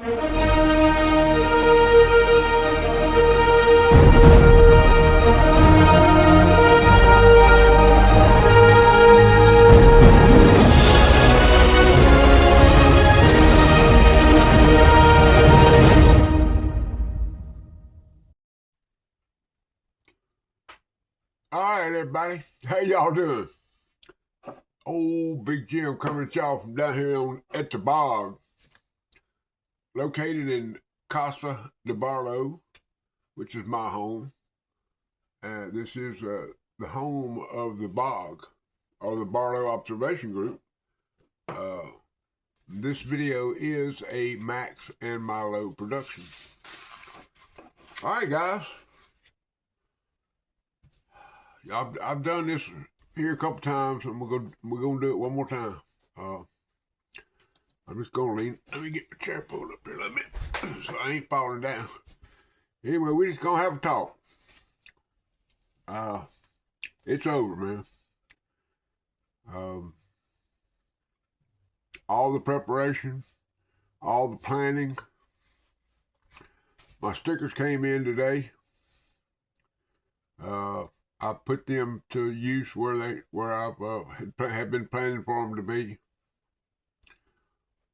All right, everybody. How y'all doing? Old Big Jim coming at y'all from down here at the bog, located in Casa de Barlow, which is my home. This is the home of the bog, or the Barlow Observation Group. This video is a Max and Milo production. All right, guys. I've done this here a couple times, and we're gonna do it one more time. I'm just gonna lean. Let me get the chair pulled up here a little bit, so I ain't falling down. Anyway, we're just gonna have a talk. It's over, man. All the preparation, all the planning. My stickers came in today. I put them to use where I've had been planning for them to be.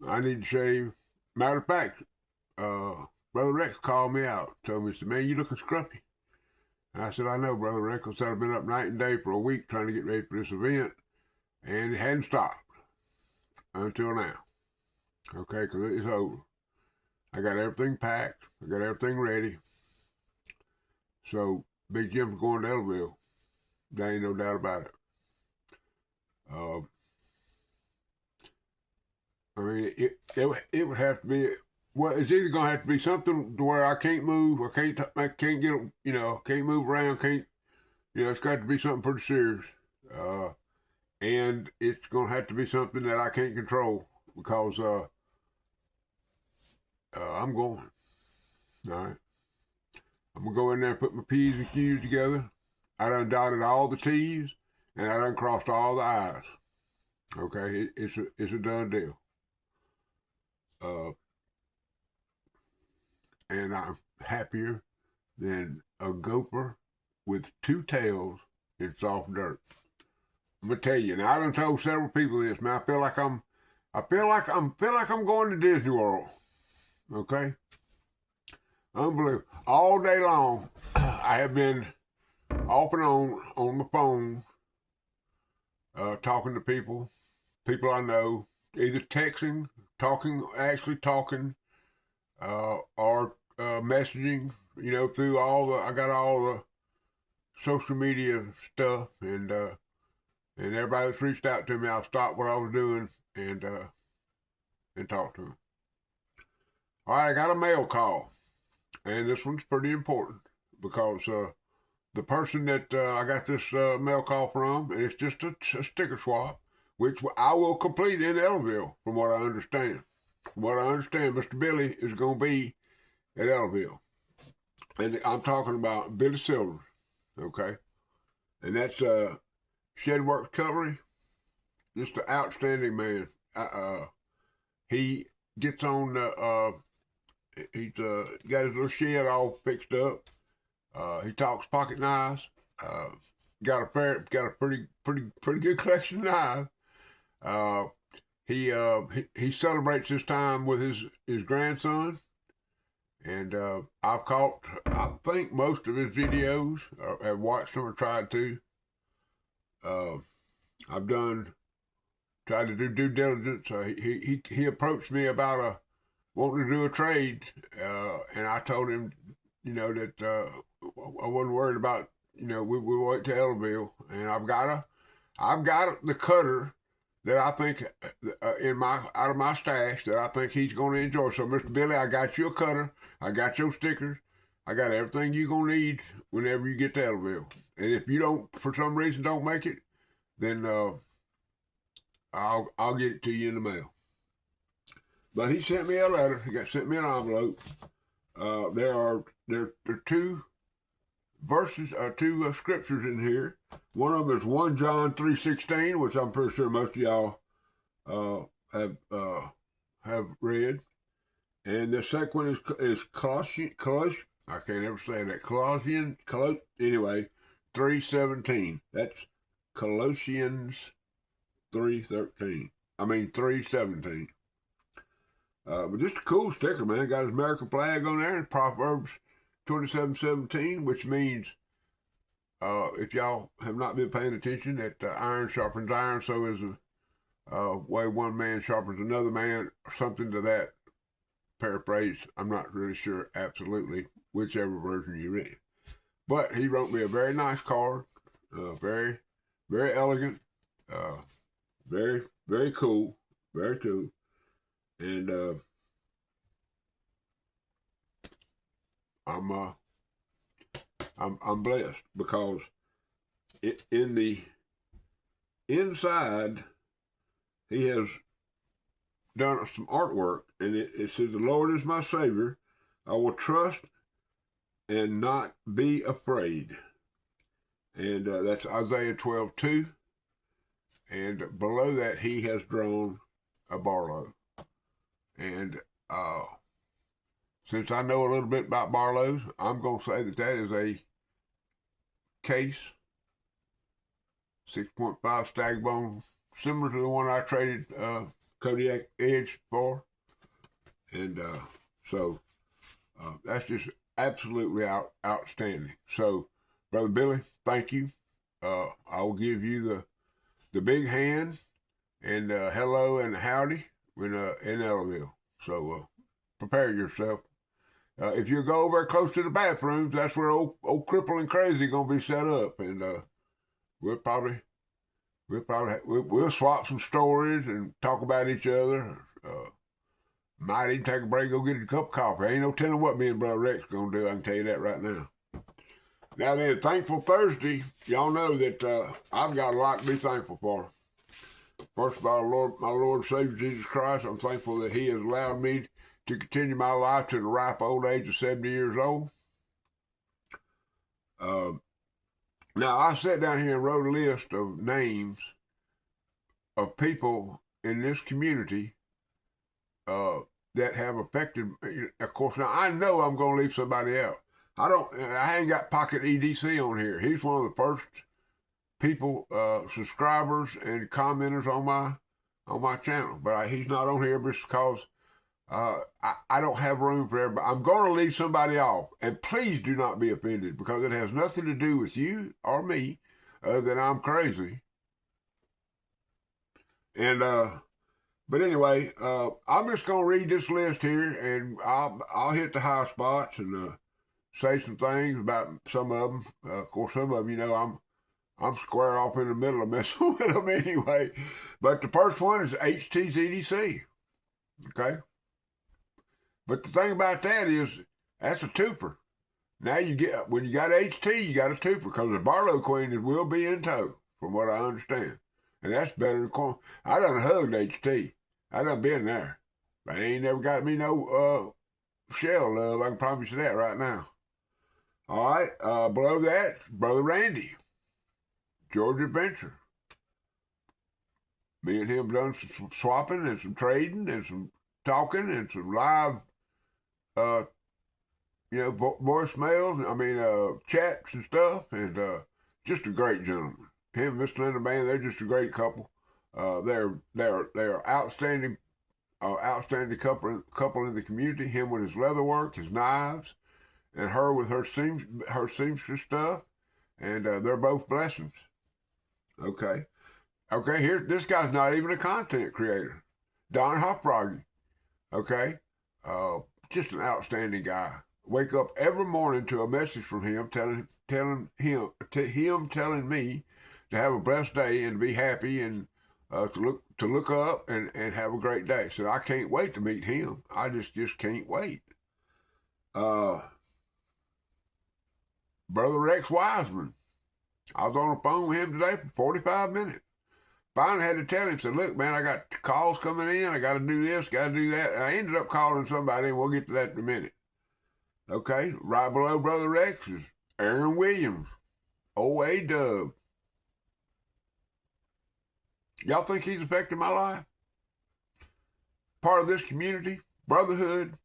I need to shave. Matter of fact, Brother Rex called me out, told me, he said, "Man, you looking scruffy." And I said, "I know, Brother Rex. I said, I've been up night and day for a week trying to get ready for this event, and it hadn't stopped until now. Okay, because it's over. I got everything packed. I got everything ready. So Big Jim's going to Ellaville. There ain't no doubt about it. I mean, it would have to be. Well, it's either gonna have to be something to where I can't move, or can't get, can't move around, it's got to be something pretty serious. And it's gonna have to be something that I can't control because I'm going. All right. I'm gonna go in there and put my P's and Q's together. I done dotted all the T's and I done crossed all the I's. Okay, it's a done deal. And I'm happier than a gopher with two tails in soft dirt. I'm gonna tell you, and I done told several people this, man. I feel like I'm going to Disney World. Okay, unbelievable. All day long, I have been off and on the phone, talking to people I know, either texting, actually talking, or messaging, through I got all the social media stuff, and everybody that's reached out to me, I'll stop what I was doing and talk to them. All right, I got a mail call, and this one's pretty important because the person that I got this mail call from, and it's just a sticker swap, which I will complete in Ellaville, from what I understand. From what I understand, Mr. Billy is going to be at Ellaville. And I'm talking about Billy Silver, okay? And that's Shedworks Cutlery. Just an outstanding man. He gets on he's got his little shed all fixed up. He talks pocket knives. Got a pretty good collection of knives. He celebrates his time with his grandson, and I've caught, I think, most of his videos. Have watched them or tried to. I've tried to do due diligence. He approached me about wanting to do a trade, and I told him, that I wasn't worried about, we wait to Ellaville, and I've got the cutter that I think out of my stash that I think he's going to enjoy. So, Mr. Billy, I got you a cutter. I got your stickers. I got everything you're going to need whenever you get to Ellaville. And if you don't, for some reason, don't make it, then I'll get it to you in the mail. But he sent me a letter. He sent me an envelope. There are two verses, two scriptures in here. One of them is 1 John 3:16, which I'm pretty sure most of y'all have read, And the second one is Colossians. I can't ever say that. Anyway, 3:17. That's Colossians 3:13. I mean 3:17. But just a cool sticker, man. Got his American flag on there, and Proverbs 27:17, which means, if y'all have not been paying attention, that iron sharpens iron, so is the way one man sharpens another man, or something to that paraphrase. I'm not really sure absolutely whichever version you read. But he wrote me a very nice card, very, very elegant, very, very cool, very cool. And I'm blessed because in the inside he has done some artwork, and it says, "The Lord is my Savior. I will trust and not be afraid." And that's Isaiah 12:2. And below that, he has drawn a Barlow. And since I know a little bit about Barlows, I'm going to say that is a case 6.5 stag bone, similar to the one I traded Kodiak Edge for. And so that's just absolutely outstanding. So, Brother Billy, thank you. I will give you the big hand and hello and howdy in Ellaville. So prepare yourself. If you go over close to the bathrooms, that's where old Cripple and Crazy gonna be set up, and we'll swap some stories and talk about each other. Might even take a break, go get a cup of coffee. Ain't no telling what me and Brother Rex gonna do. I can tell you that right now. Now then, Thankful Thursday. Y'all know that I've got a lot to be thankful for. First of all, my Lord and Savior Jesus Christ, I'm thankful that He has allowed me to continue my life to the ripe old age of 70 years old. Now, I sat down here and wrote a list of names of people in this community that have affected. Of course, now I know I'm going to leave somebody out. I ain't got Pocket EDC on here. He's one of the first people, subscribers and commenters on my channel, but he's not on here just because I don't have room for everybody. I'm going to leave somebody off, and please do not be offended, because it has nothing to do with you or me, that I'm crazy. And but anyway, I'm just going to read this list here, and I'll hit the high spots and say some things about some of them. Of course, some of them, I'm square off in the middle of messing with them anyway. But the first one is HTZDC. Okay? But the thing about that is, that's a twofer. Now when you got HT, you got a twofer, because the Barlow Queen will be in tow, from what I understand. And that's better than corn. I done hugged HT. I done been there. But I ain't never got me no shell love. I can promise you that right now. All right, below that, Brother Randy, Georgia Adventure. Me and him done some swapping and some trading and some talking and some live, voicemails. Chats and stuff. And just a great gentleman. Him and Miss Linda Mann, they're just a great couple. They're outstanding couple in the community. Him with his leatherwork, his knives, and her with her seamstress stuff. And they're both blessings. Okay, this guy's not even a content creator. Don Hofbroggy. Okay, just an outstanding guy. Wake up every morning to a message from him telling me to have a blessed day and to be happy and to look up and have a great day. So I can't wait to meet him. I just can't wait. Brother Rex Wiseman. I was on the phone with him today for 45 minutes. Finally had to tell him, said, look, man, I got calls coming in. I got to do this, got to do that. And I ended up calling somebody, and we'll get to that in a minute. Okay, right below Brother Rex is Aaron Williams, OA-Dub. Y'all think he's affected my life? Part of this community, brotherhood,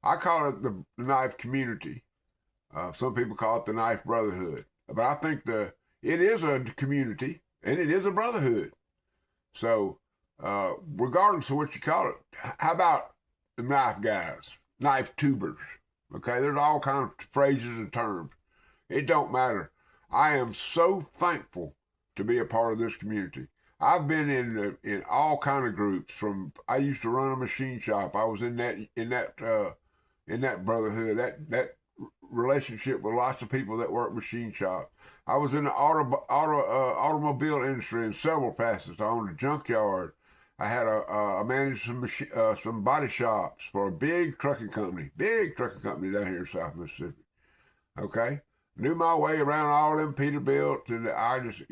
I call it the knife community. Some people call it the knife brotherhood. But I think it is a community and it is a brotherhood. So, regardless of what you call it, how about the knife guys, knife tubers? Okay, there's all kinds of phrases and terms. It don't matter. I am so thankful to be a part of this community. I've been in all kind of groups. I used to run a machine shop. I was in that brotherhood, that relationship with lots of people that work machine shops. I was in the automobile industry in several facets. I owned a junkyard. I had I managed some body shops for a big trucking company down here in South Mississippi. Okay, knew my way around all them Peterbilts, and I just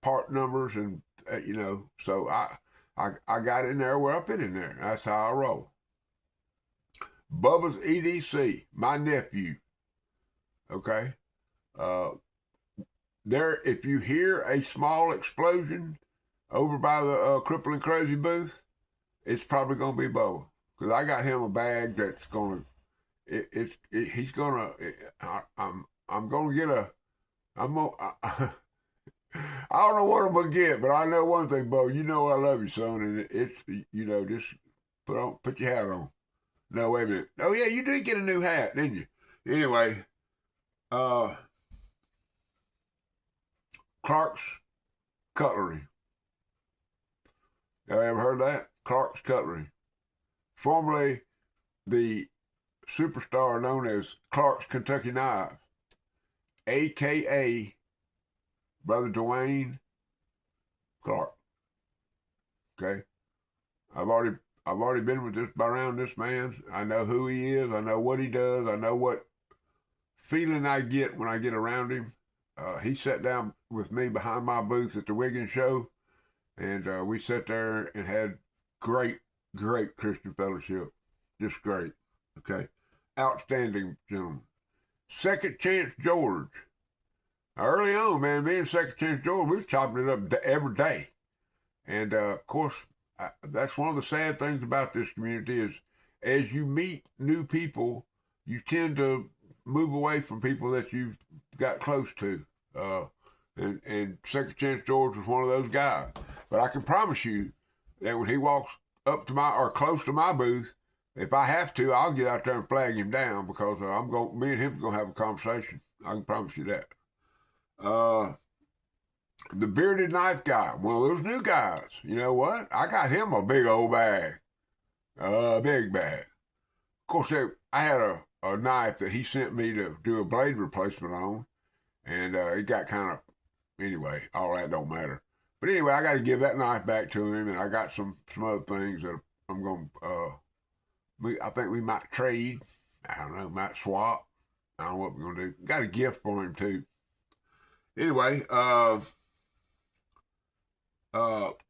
part numbers and so I got in there where I fit in there. That's how I roll. Bubba's EDC, my nephew. Okay, if you hear a small explosion over by the Crippling Crazy booth, it's probably gonna be Bubba, because I got him a bag that's gonna. He's gonna. I'm gonna get a. I'm gonna. I don't know what I'm gonna get, but I know one thing, Bubba. You know I love you, son, and it's just put your hat on. No, wait a minute. Oh yeah, you did get a new hat, didn't you? Anyway, Clark's Cutlery. Y'all ever heard that? Clark's Cutlery. Formerly the superstar known as Clark's Kentucky Knives, a.k.a. Brother Dwayne Clark. Okay? I've already been around this man. I know who he is. I know what he does. I know what feeling I get when I get around him. He sat down with me behind my booth at the Wiggins show, and we sat there and had great Christian fellowship. Just great. Okay? Outstanding gentleman. Second Chance George. Early on, man, me and Second Chance George, we was chopping it up every day. And, of course, that's one of the sad things about this community is as you meet new people, you tend to move away from people that you've got close to. And Second Chance George was one of those guys. But I can promise you that when he walks up to close to my booth, if I have to, I'll get out there and flag him down, because me and him are gonna have a conversation. I can promise you that. The bearded knife guy, one of those new guys. You know what? I got him a big old bag, big bag. Of course, I had a knife that he sent me to do a blade replacement on, and it got kind of, anyway, all that don't matter. But anyway, I got to give that knife back to him, and I got some other things that I'm going to, I think we might trade. I don't know, might swap. I don't know what we're going to do. Got a gift for him, too. Anyway,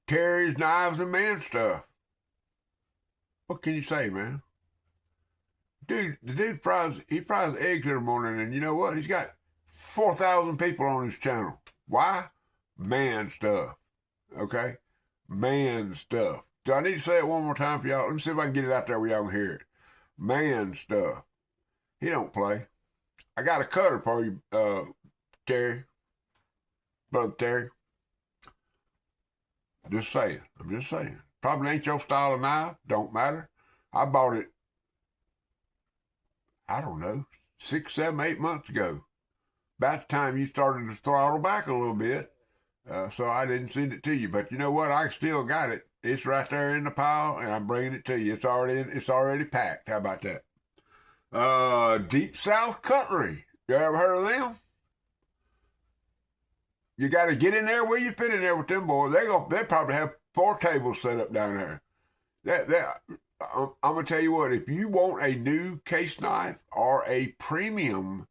Terry's Knives and Man Stuff. What can you say, man? The dude fries eggs every morning, and you know what? He's got 4,000 people on his channel. Why? Man stuff. Okay? Man stuff. Do I need to say it one more time for y'all? Let me see if I can get it out there where y'all can hear it. Man stuff. He don't play. I got a cutter for you, Terry. Brother Terry. Just saying. I'm just saying. Probably ain't your style of knife. Don't matter. I bought it, I don't know, 6, 7, 8 months ago. About the time you started to throttle back a little bit. So I didn't send it to you. But you know what? I still got it. It's right there in the pile, and I'm bringing it to you. It's already packed. How about that? Deep South Cutlery. You ever heard of them? You got to get in there where you fit in there with them boys. They probably have 4 tables set up down there. I'm gonna tell you what. If you want a new case knife or a premium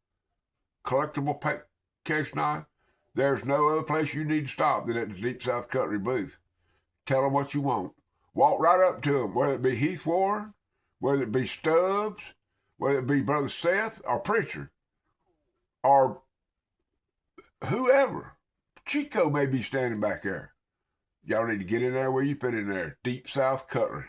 collectible case knife, there's no other place you need to stop than at the Deep South Cutlery booth. Tell them what you want. Walk right up to them, whether it be Heath Warren, whether it be Stubbs, whether it be Brother Seth or Preacher, or whoever. Chico may be standing back there. Y'all need to get in there where you fit in there. Deep South Cutlery.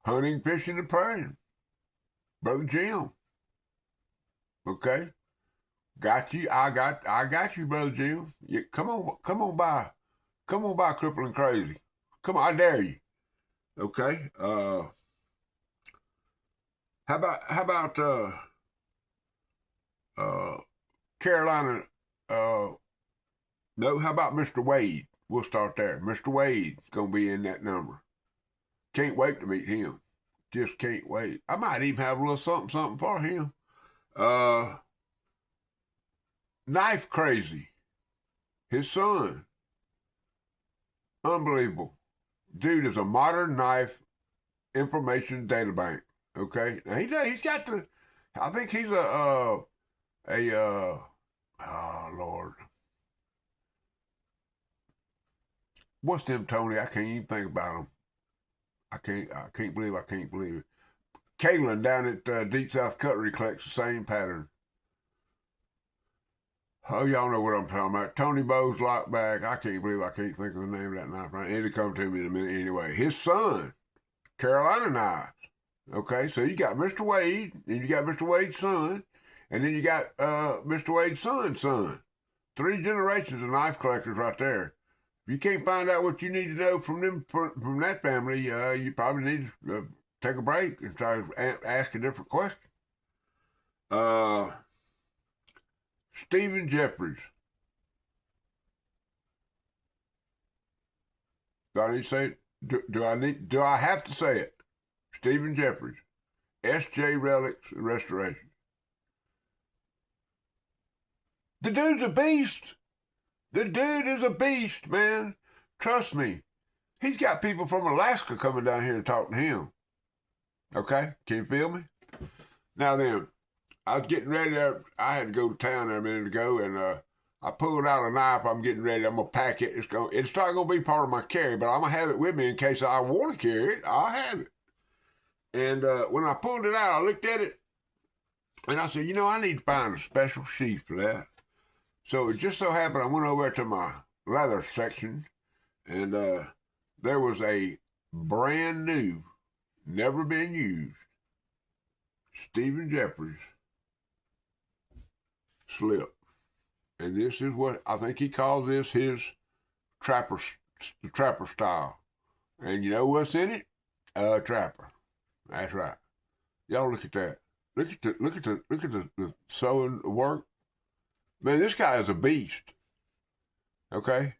hunting, fishing, and praying. Brother Jim. Okay? Got you. I got you, Brother Jim. Come on by. Come on by, Crippling Crazy. Come on, I dare you. Okay? How about Carolina, no, how about Mr. Wade? We'll start there. Mr. Wade's going to be in that number. Can't wait to meet him. Just can't wait. I might even have a little something for him. Knife Crazy. His son. Unbelievable. Dude is a modern knife information data bank. Okay? Now he's got the, I think he's oh Lord. What's them, Tony? I can't even think about them. I can't believe it. Kaylin down at Deep South Cutlery collects the same pattern. Oh, y'all know what I'm talking about. Tony Bowes Lockback. I can't believe I can't think of the name of that knife. Right? It'll come to me in a minute anyway. His son, Carolina Knives. Okay, so you got Mr. Wade, and you got Mr. Wade's son, and then you got Mr. Wade's son's son. 3 generations of knife collectors right there. If you can't find out what you need to know from them from that family, you probably need to take a break and try to ask a different question. Stephen Jeffries. Do I need to say it? Do I have to say it? Stephen Jeffries. S.J. Relics and Restoration. The dude's a beast. The dude is a beast, man. Trust me. He's got people from Alaska coming down here to talk to him. Okay? Can you feel me? Now then, I was getting ready there. I had to go to town there a minute ago, and I pulled out a knife. I'm getting ready. I'm going to pack it. It's not going to be part of my carry, but I'm going to have it with me in case I want to carry it. I'll have it. And when I pulled it out, I looked at it, and I said, I need to find a special sheath for that. So it just so happened I went over to my leather section, and there was a brand new, never been used, Stephen Jeffries slip. And this is what I think he calls this his trapper style. And you know what's in it? A trapper. That's right. Y'all look at that. Look at the sewing work. Man, this guy is a beast. Okay?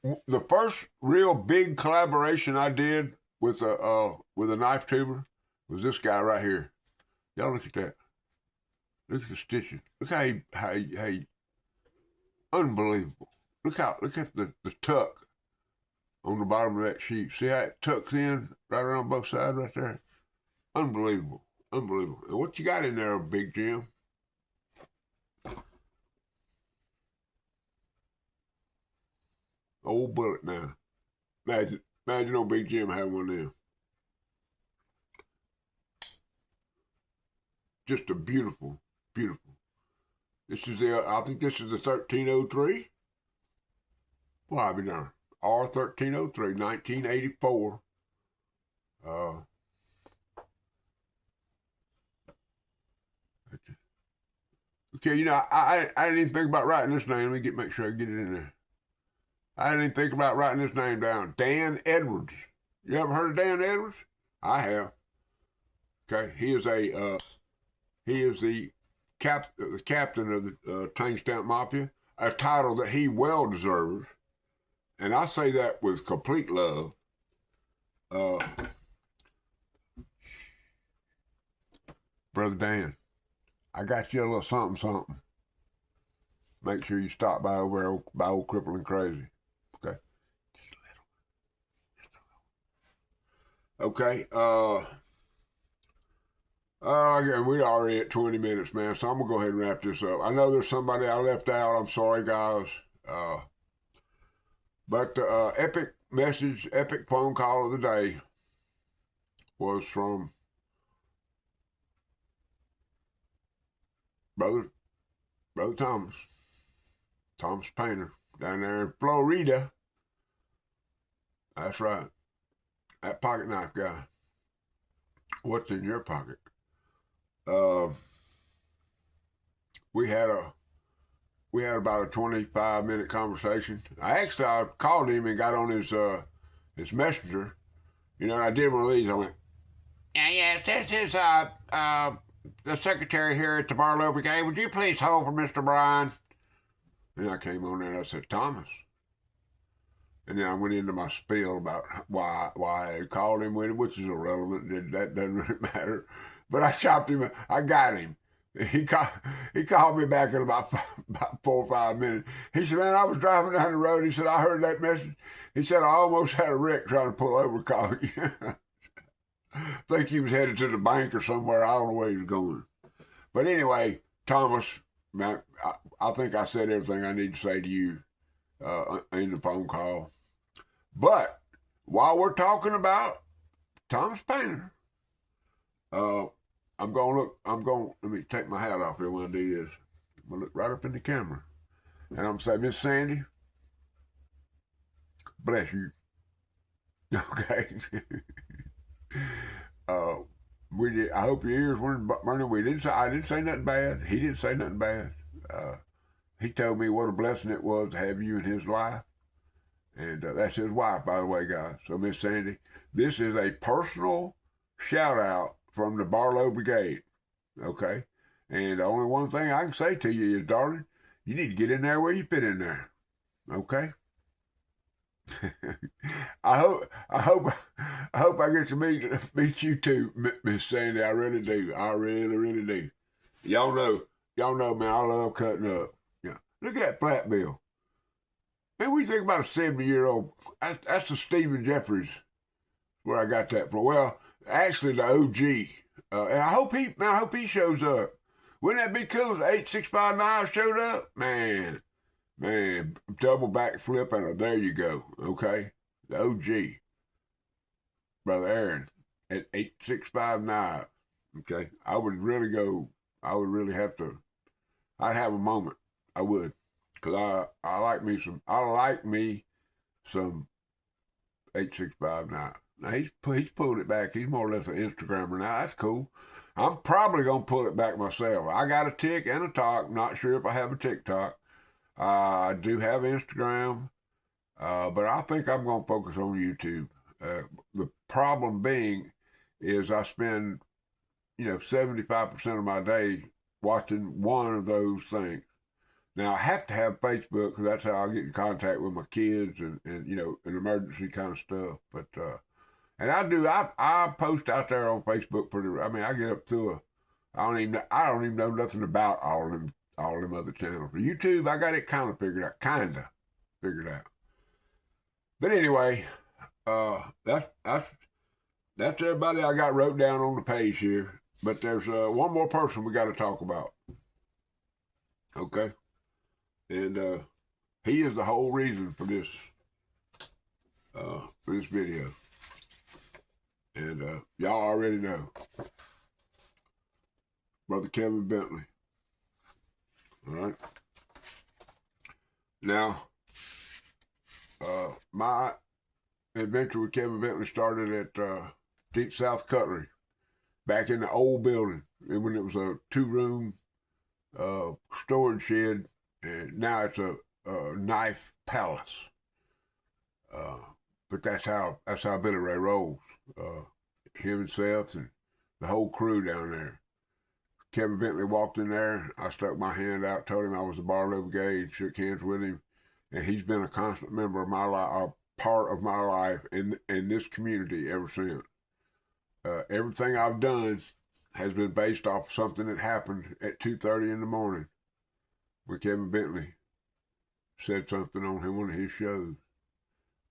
The first real big collaboration I did with a knife tuber was this guy right here. Y'all look at that. Look at the stitching. Look how he unbelievable. Look at the tuck on the bottom of that sheet. See how it tucks in right around both sides right there? Unbelievable. And what you got in there, Big Jim? Old bullet now. Imagine old Big Jim having one of them. Just a beautiful. This is I think this is the 1303. Well, I'll be darned. R1303, 1984. Okay, I didn't even think about writing this name. Let me make sure I get it in there. I didn't even think about writing this name down. Dan Edwards. You ever heard of Dan Edwards? I have. Okay, he is the captain of the Tank Stamp Mafia, a title that he well deserves, and I say that with complete love. Brother Dan, I got you a little something. Make sure you stop by over there by old Crippling Crazy. Okay. Okay. We're already at 20 minutes, man, so I'm going to go ahead and wrap this up. I know there's somebody I left out. I'm sorry, guys. But the epic phone call of the day was from Brother Thomas Painter, down there in Florida. That's right. That pocket knife guy. What's in your pocket? Uh, we had about a 25-minute conversation. I called him and got on his messenger. You know, and I did one of these. I went, yeah, yes, this is the secretary here at the Barlow Brigade. Would you please hold for Mr. Bryan? And I came on there and I said, Thomas. And then I went into my spiel about why I had called him, which is irrelevant. That doesn't really matter. But I chopped him. I got him. He called me back in about 4 or 5 minutes. He said, man, I was driving down the road. He said, I heard that message. He said, I almost had a wreck trying to pull over to call you. I think he was headed to the bank or somewhere. I don't know where he was going. But anyway, Thomas, man, I think I said everything I need to say to you in the phone call. But while we're talking about Thomas Painter, let me take my hat off here when I do this. I'm going to look right up in the camera. And I'm going to say, Miss Sandy, bless you. Okay. I hope your ears weren't burning. I didn't say nothing bad. He didn't say nothing bad. He told me what a blessing it was to have you in his life. And that's his wife, by the way, guys. So, Miss Sandy, this is a personal shout out from the Barlow Brigade. Okay? And the only one thing I can say to you is, darling, you need to get in there where you fit in there. Okay? I hope I get to meet you too, Miss Sandy. I really do. I really do. Y'all know, man, I love cutting up. Yeah. Look at that flat bill. Man, what do you think about a 70-year-old? That's the Stephen Jeffries where I got that from. Well, actually the OG. And I hope he shows up. Wouldn't that be cool if 8659 showed up? Man, double backflip and there you go. Okay, the OG, Brother Aaron at 8659. Okay, I would really have to. I'd have a moment. I would, cause I like me some 8659. Now he's pulled it back. He's more or less an Instagrammer now. That's cool. I'm probably gonna pull it back myself. I got a Tik and a Tok. Not sure if I have a TikTok. I do have Instagram, but I think I'm going to focus on YouTube. The problem being is I spend, 75% of my day watching one of those things. Now, I have to have Facebook because that's how I get in contact with my kids and an emergency kind of stuff. But, and I post out there on Facebook I get up to I don't even know nothing about all them other channels. YouTube, I got it kind of figured out. But anyway, that's everybody I got wrote down on the page here. But there's one more person we got to talk about. Okay, and he is the whole reason for this video. And y'all already know, Brother Kevin Bentley. All right. Now, my adventure with Kevin Bentley started at Deep South Cutlery, back in the old building, when it was a 2-room storage shed, and now it's a knife palace. But that's how Billy Ray rolls. Him and Seth and the whole crew down there. Kevin Bentley walked in there. I stuck my hand out, told him I was the Barlow Brigade, shook hands with him, and he's been a constant member of my life, a part of my life in this community ever since. Everything I've done has been based off something that happened at 2:30 in the morning when Kevin Bentley said something on one of his shows.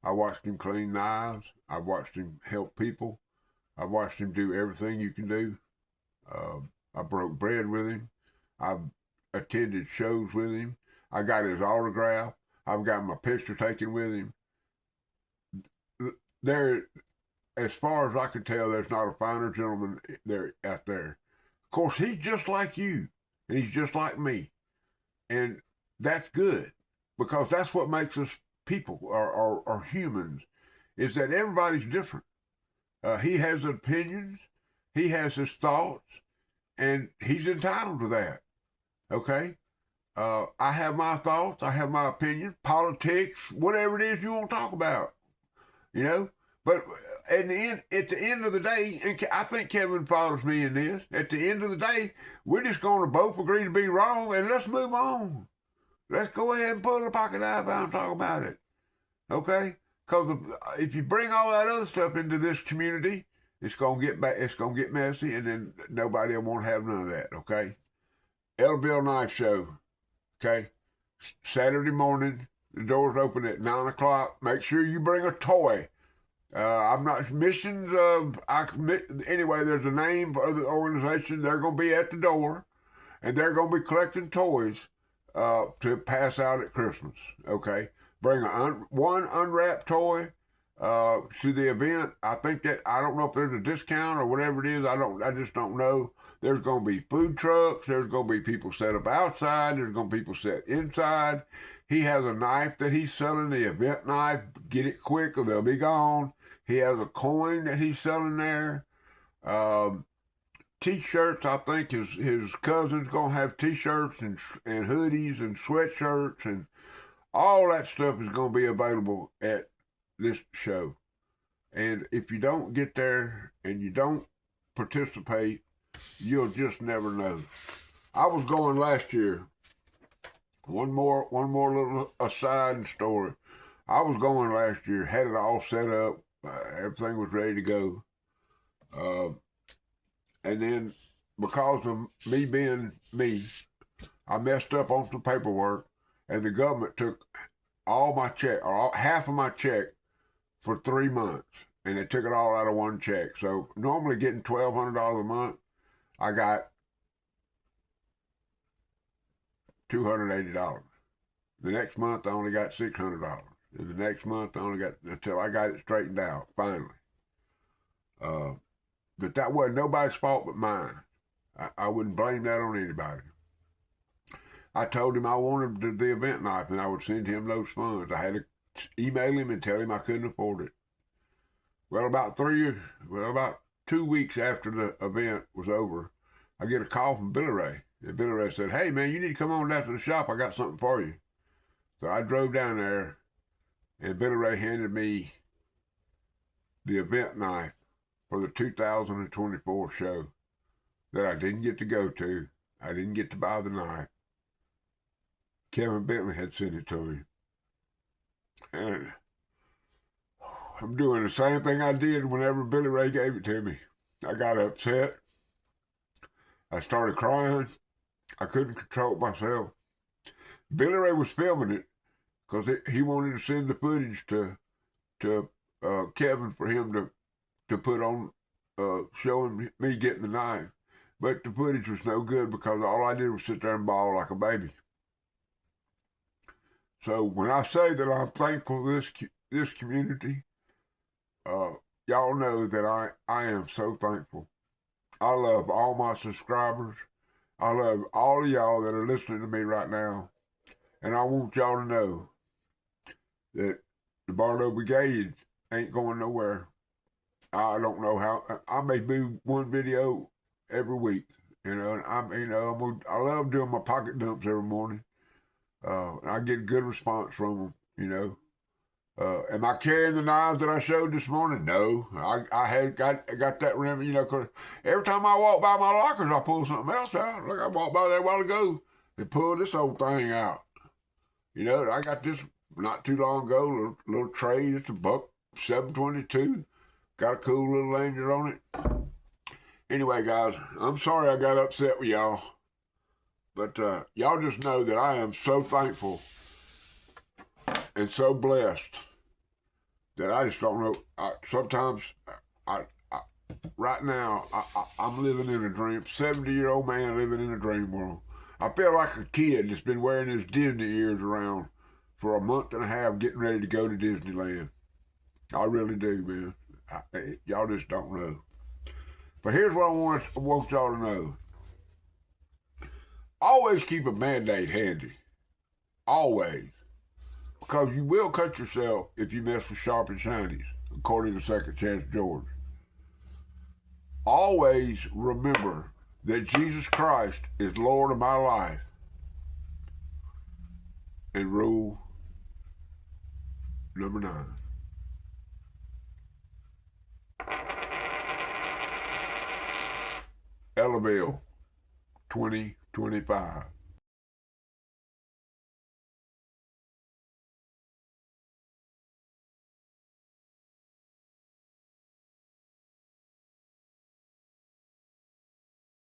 I watched him clean knives. I watched him help people. I watched him do everything you can do. I broke bread with him. I've attended shows with him. I got his autograph. I've got my picture taken with him. There, as far as I can tell, there's not a finer gentleman out there. Of course, he's just like you, and he's just like me. And that's good, because that's what makes us people, or humans, is that everybody's different. He has opinions. He has his thoughts, and he's entitled to that. Okay? I have my thoughts. I have my opinion. Politics, whatever it is you want to talk about. You know? But at the end of the day, and I think Kevin follows me in this, at the end of the day, we're just going to both agree to be wrong, and let's move on. Let's go ahead and pull the pocket knife out and talk about it. Okay? Because if you bring all that other stuff into this community, it's gonna get back. It's gonna get messy, and then nobody will want to have none of that. Okay? Ellaville Knife Show. Okay? Saturday morning, the doors open at 9:00. Make sure you bring a toy. I'm not missions. Anyway, there's a name for the organization. They're gonna be at the door, and they're gonna be collecting toys to pass out at Christmas. Okay? Bring one unwrapped toy to the event. I think that I don't know if there's a discount or whatever it is. I just don't know. There's going to be food trucks. There's going to be people set up outside. There's going to be people set inside. He has a knife that he's selling, the event knife. Get it quick or they'll be gone. He has a coin that he's selling there. T-shirts. I think his cousin's going to have T-shirts and hoodies and sweatshirts, and all that stuff is going to be available at this show. And if you don't get there and you don't participate, you'll just never know. I was going last year. One more little aside story. I was going last year, had it all set up, everything was ready to go. And then because of me being me, I messed up on some paperwork, and the government took all my check, or half of my check, for 3 months, and they took it all out of one check. So normally getting $1,200 a month, I got $280. The next month I only got $600, and the next month I only got, until I got it straightened out finally. But that wasn't nobody's fault but mine. I wouldn't blame that on anybody. I told him I wanted the event knife, and I would send him those funds. I had to email him and tell him I couldn't afford it. Well, about 2 weeks after the event was over, I get a call from Billy Ray. And Billy Ray said, "Hey, man, you need to come on down to the shop. I got something for you." So I drove down there, and Billy Ray handed me the event knife for the 2024 show that I didn't get to go to. I didn't get to buy the knife. Kevin Bentley had sent it to me. And I'm doing the same thing I did whenever Billy Ray gave it to me. I got upset. I started crying. I couldn't control myself. Billy Ray was filming it because he wanted to send the footage to Kevin for him to put on showing me getting the knife. But the footage was no good because all I did was sit there and bawl like a baby. So when I say that I'm thankful for this community, y'all know that I am so thankful. I love all my subscribers. I love all of y'all that are listening to me right now. And I want y'all to know that the Barlow Brigade ain't going nowhere. I don't know how. I may do one video every week, and I love doing my pocket dumps every morning. I get good response from them, Am I carrying the knives that I showed this morning? No, I had got that remedy, because every time I walk by my lockers, I pull something else out. Look, I walked by there a while ago and pulled this old thing out. I got this not too long ago, little tray. It's a buck 722. Got a cool little lanyard on it. Anyway, guys, I'm sorry I got upset with y'all. But y'all just know that I am so thankful and so blessed that I just don't know. Sometimes, right now, I'm living in a dream. 70-year-old man living in a dream world. I feel like a kid that's been wearing his Disney ears around for a month and a half getting ready to go to Disneyland. I really do, man. Y'all just don't know. But here's what I want y'all to know. Always keep a Band-Aid handy. Always. Because you will cut yourself if you mess with sharp and shinies, according to Second Chance George. always remember that Jesus Christ is Lord of my life. And rule number 9. Ellaville, 2025.